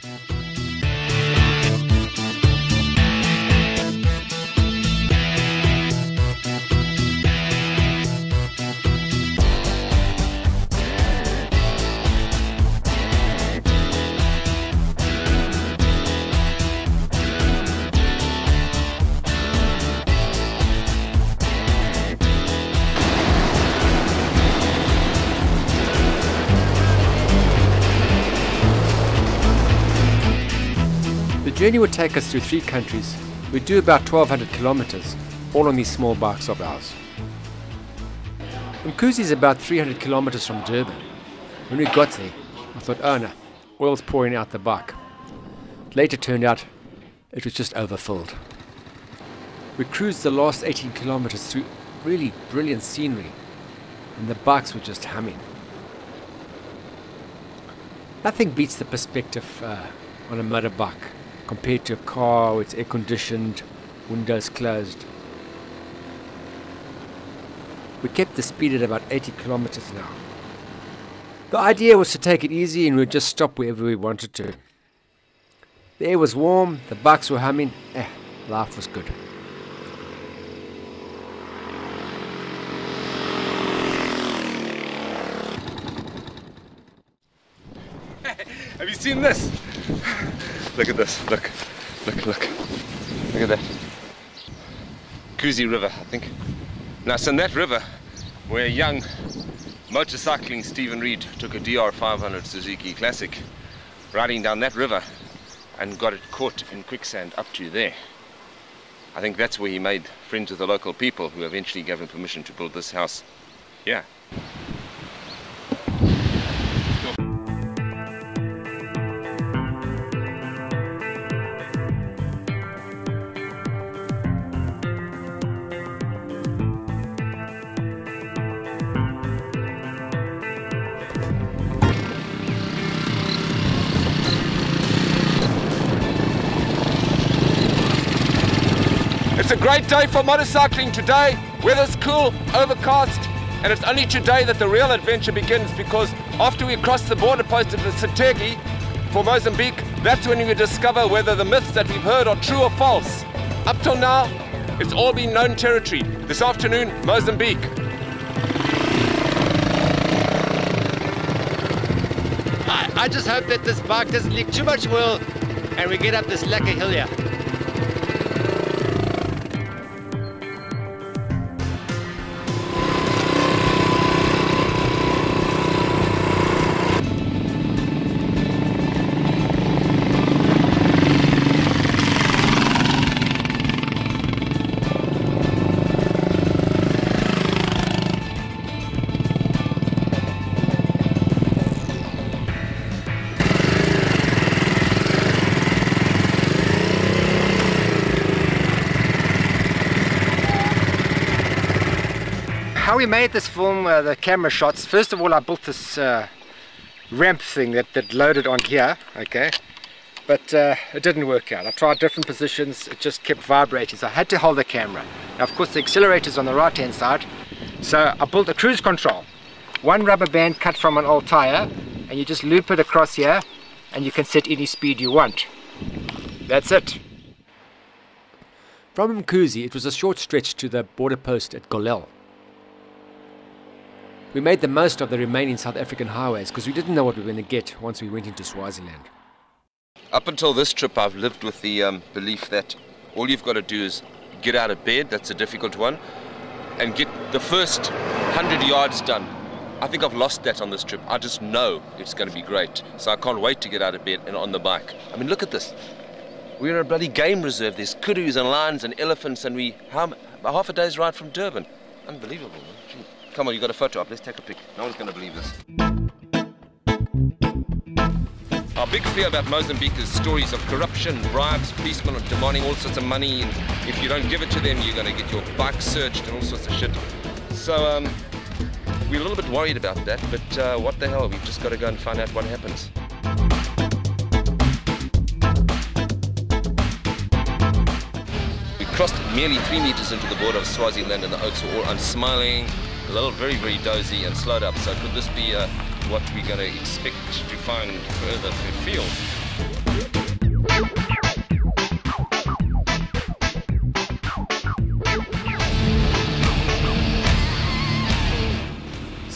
The journey would take us through 3 countries. We'd do about 1,200 kilometers, all on these small bikes of ours. Mkuzi is about 300 kilometers from Durban. When we got there, I thought, oh no, oil's pouring out the bike. Later turned out it was just overfilled. We cruised the last 18 kilometers through really brilliant scenery, and the bikes were just humming. Nothing beats the perspective on a motorbike compared to a car with air conditioned, windows closed. We kept the speed at about 80 kilometers an hour. The idea was to take it easy and we'd just stop wherever we wanted to. The air was warm, the bikes were humming, life was good. Have you seen this? Look at this, look at that. Kuzi River, I think. Now it's in that river where young motorcycling Stephen Reed took a DR500 Suzuki Classic, riding down that river and got it caught in quicksand up to there. I think that's where he made friends with the local people who eventually gave him permission to build this house. Yeah. It's a great day for motorcycling today. Weather's cool, overcast, and it's only today that the real adventure begins, because after we cross the border post of the Setegi for Mozambique, that's when we discover whether the myths that we've heard are true or false. Up till now, it's all been known territory. This afternoon, Mozambique. I just hope that this bike doesn't leak too much oil and we get up this lacquer hill here. How we made this film, the camera shots, first of all I built this ramp thing that loaded on here, okay, but it didn't work out. I tried different positions, it just kept vibrating, so I had to hold the camera. Now of course the accelerator's on the right hand side, so I built a cruise control. One rubber band cut from an old tire, and you just loop it across here and you can set any speed you want. That's it. From Mkuzi it was a short stretch to the border post at Golel. We made the most of the remaining South African highways because we didn't know what we were going to get once we went into Swaziland. Up until this trip, I've lived with the belief that all you've got to do is get out of bed, that's a difficult one, and get the first 100 yards done. I think I've lost that on this trip. I just know it's going to be great. So I can't wait to get out of bed and on the bike. I mean, look at this. We're in a bloody game reserve. There's kudus and lions and elephants, and half a day's ride from Durban. Unbelievable, man. Gee. Come on, you got a photo up. Let's take a pic. No one's going to believe this. Our big fear about Mozambique is stories of corruption, bribes, policemen demanding all sorts of money, and if you don't give it to them, you're going to get your bike searched and all sorts of shit. So we're a little bit worried about that, but what the hell? We've just got to go and find out what happens. We crossed merely 3 meters into the border of Swaziland, and the oaks were all unsmiling, a little very, very dozy, and slowed up. So could this be what we're going to expect to find further afield?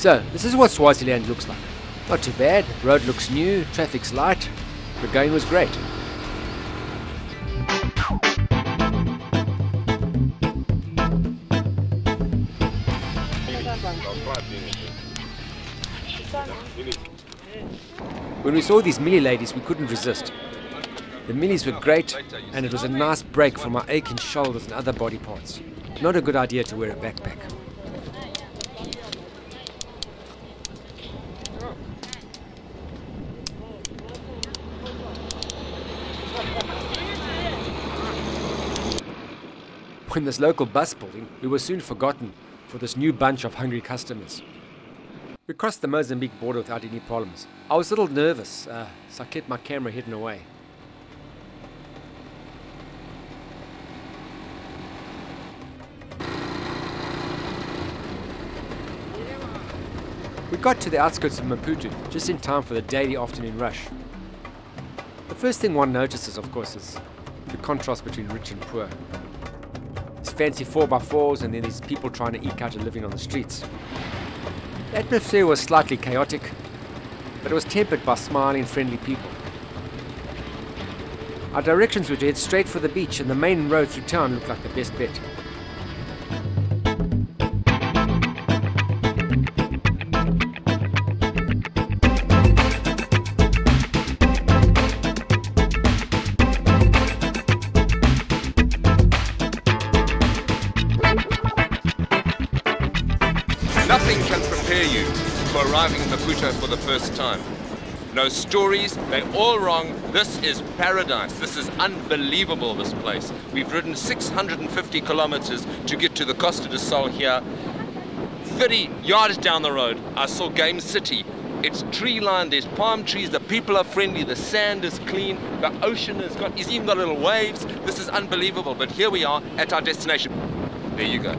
So, this is what Swaziland looks like. Not too bad, road looks new, traffic's light, the going was great. When we saw these mini ladies, we couldn't resist. The minis were great, and it was a nice break from our aching shoulders and other body parts. Not a good idea to wear a backpack. In this local bus building, we were soon forgotten for this new bunch of hungry customers. We crossed the Mozambique border without any problems. I was a little nervous, so I kept my camera hidden away. We got to the outskirts of Maputo just in time for the daily afternoon rush. The first thing one notices, of course, is the contrast between rich and poor. There's fancy 4x4s and then there's people trying to eke out a living on the streets. The atmosphere was slightly chaotic, but it was tempered by smiling, friendly people. Our directions were to head straight for the beach, and the main road through town looked like the best bet. Nothing can prepare you for arriving in Maputo for the first time. No stories, they're all wrong. This is paradise. This is unbelievable, this place. We've ridden 650 kilometers to get to the Costa do Sol here. 30 yards down the road, I saw Game City. It's tree lined, there's palm trees, the people are friendly, the sand is clean, the ocean it's even got little waves. This is unbelievable, but here we are at our destination. There you go.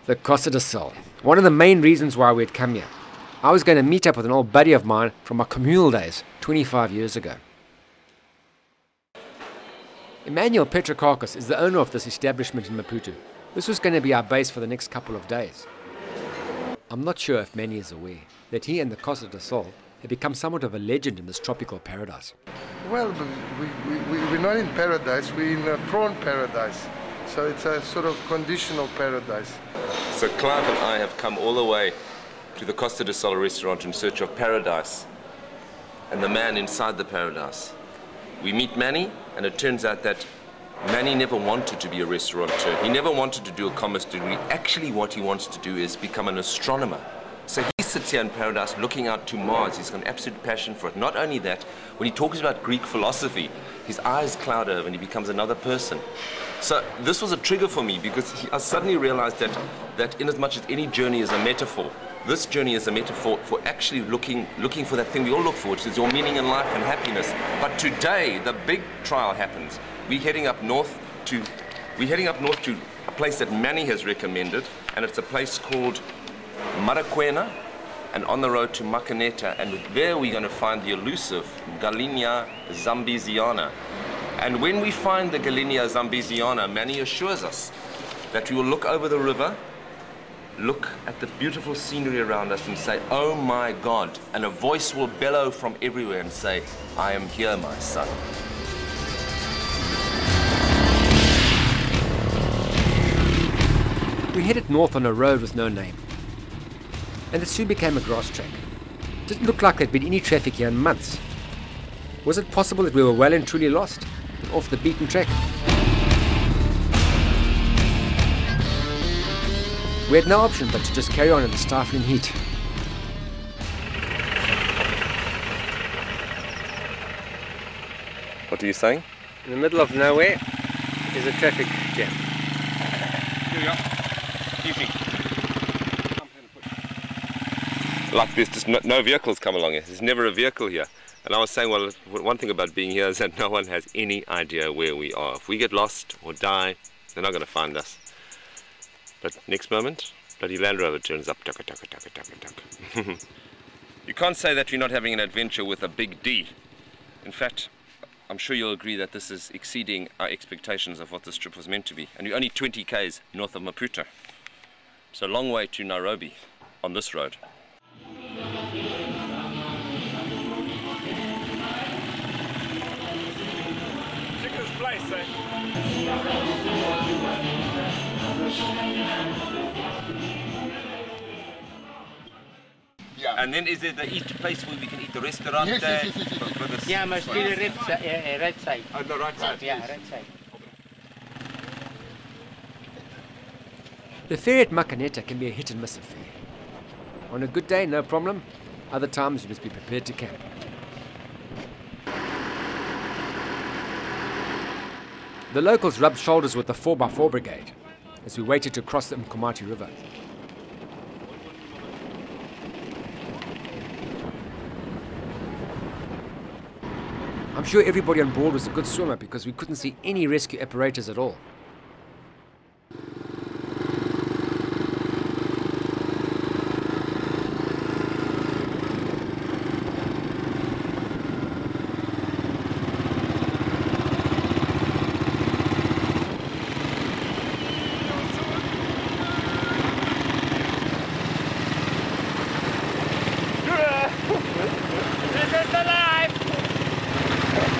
The Costa do Sol, one of the main reasons why we had come here. I was going to meet up with an old buddy of mine from my communal days 25 years ago. Emmanuel Petrokakis is the owner of this establishment in Maputo. This was going to be our base for the next couple of days. I'm not sure if Manny is aware that he and the Costa do Sol have become somewhat of a legend in this tropical paradise. Well, we're not in paradise, we're in a prawn paradise. So it's a sort of conditional paradise. So Clive and I have come all the way to the Costa do Sol restaurant in search of paradise and the man inside the paradise. We meet Manny, and it turns out that Manny never wanted to be a restaurateur. He never wanted to do a commerce degree. Actually, what he wants to do is become an astronomer. So he sits here in paradise looking out to Mars. He's got an absolute passion for it. Not only that, when he talks about Greek philosophy, his eyes cloud over and he becomes another person. So this was a trigger for me because I suddenly realized that in as much as any journey is a metaphor, this journey is a metaphor for actually looking for that thing we all look for, which is your meaning in life and happiness. But today, the big trial happens. We're heading up north to a place that Manny has recommended, and it's a place called Maraquena, and on the road to Macaneta, and there we're going to find the elusive Galinha zambiziana. And when we find the Galinha zambiziana, Manny assures us that we will look over the river, look at the beautiful scenery around us and say, "Oh my God," and a voice will bellow from everywhere and say, "I am here, my son." We headed north on a road with no name, and it soon became a grass track. It didn't look like there'd been any traffic here in months. Was it possible that we were well and truly lost, and off the beaten track? We had no option but to just carry on in the stifling heat. What are you saying? In the middle of nowhere is a traffic jam. Here we are. Evening. Like there's just no vehicles come along here. There's never a vehicle here. And I was saying, well, one thing about being here is that no one has any idea where we are. If we get lost or die, they're not going to find us. But next moment, bloody Land Rover turns up. Tucka, tucka, tucka, tucka, tucka. You can't say that you're not having an adventure with a big D. In fact, I'm sure you'll agree that this is exceeding our expectations of what this trip was meant to be. And we're only 20 k's north of Maputo. So a long way to Nairobi on this road. Place, eh? Yeah. And then is there the eat place where we can eat the restaurant? Yes. For this Yeah, mostly the right side. on the right side. Yeah, right side. The ferry at Makaneta can be a hit and miss affair. On a good day, no problem. Other times you must be prepared to camp. The locals rubbed shoulders with the 4x4 brigade as we waited to cross the Mkomati River. I'm sure everybody on board was a good swimmer because we couldn't see any rescue apparatus at all.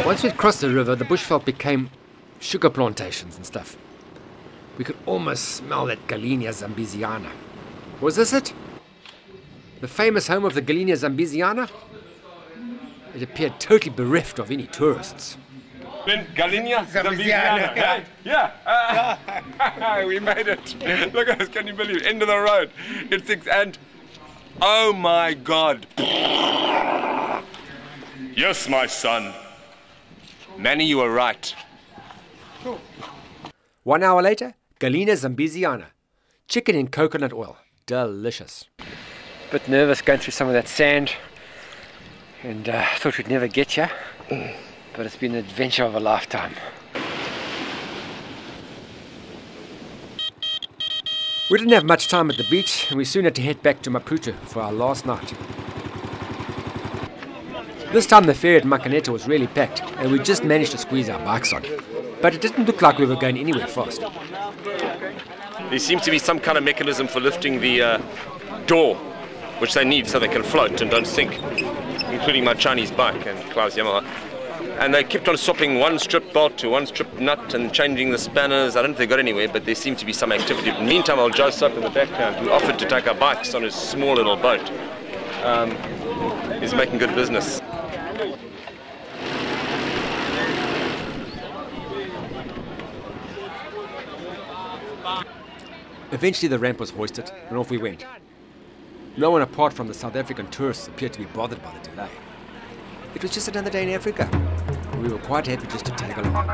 Once we'd crossed the river, the bushveld became sugar plantations and stuff. We could almost smell that Galinia zambiziana. Was this it? The famous home of the Galinia zambiziana? It appeared totally bereft of any tourists. Then Galinia Zambiziana. Hey? Yeah. We made it. Look at this, can you believe it? End of the road. And oh my God. Yes, my son. Manny, you were right. 1 hour later, Galinia zambiziana. Chicken in coconut oil. Delicious. Bit nervous going through some of that sand, and thought we'd never get here, but it's been an adventure of a lifetime. We didn't have much time at the beach, and we soon had to head back to Maputo for our last night. This time the ferry at Makaneta was really packed, and we just managed to squeeze our bikes on. But it didn't look like we were going anywhere fast. There seems to be some kind of mechanism for lifting the door, which they need so they can float and don't sink, including my Chinese bike and Klaus Yamaha. And they kept on swapping one strip bolt to one strip nut and changing the spanners. I don't know if they got anywhere, but there seemed to be some activity. In the meantime, old Joe Sup in the background, who offered to take our bikes on his small little boat, is making good business. Eventually the ramp was hoisted, and off we went. No one apart from the South African tourists appeared to be bothered by the delay. It was just another day in Africa, and we were quite happy just to tag along.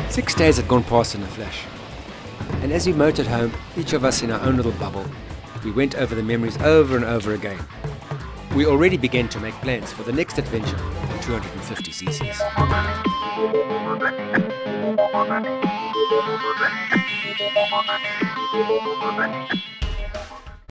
Six days had gone past in a flash. And as we motored home, each of us in our own little bubble, we went over the memories over and over again. We already began to make plans for the next adventure on 250 cc's.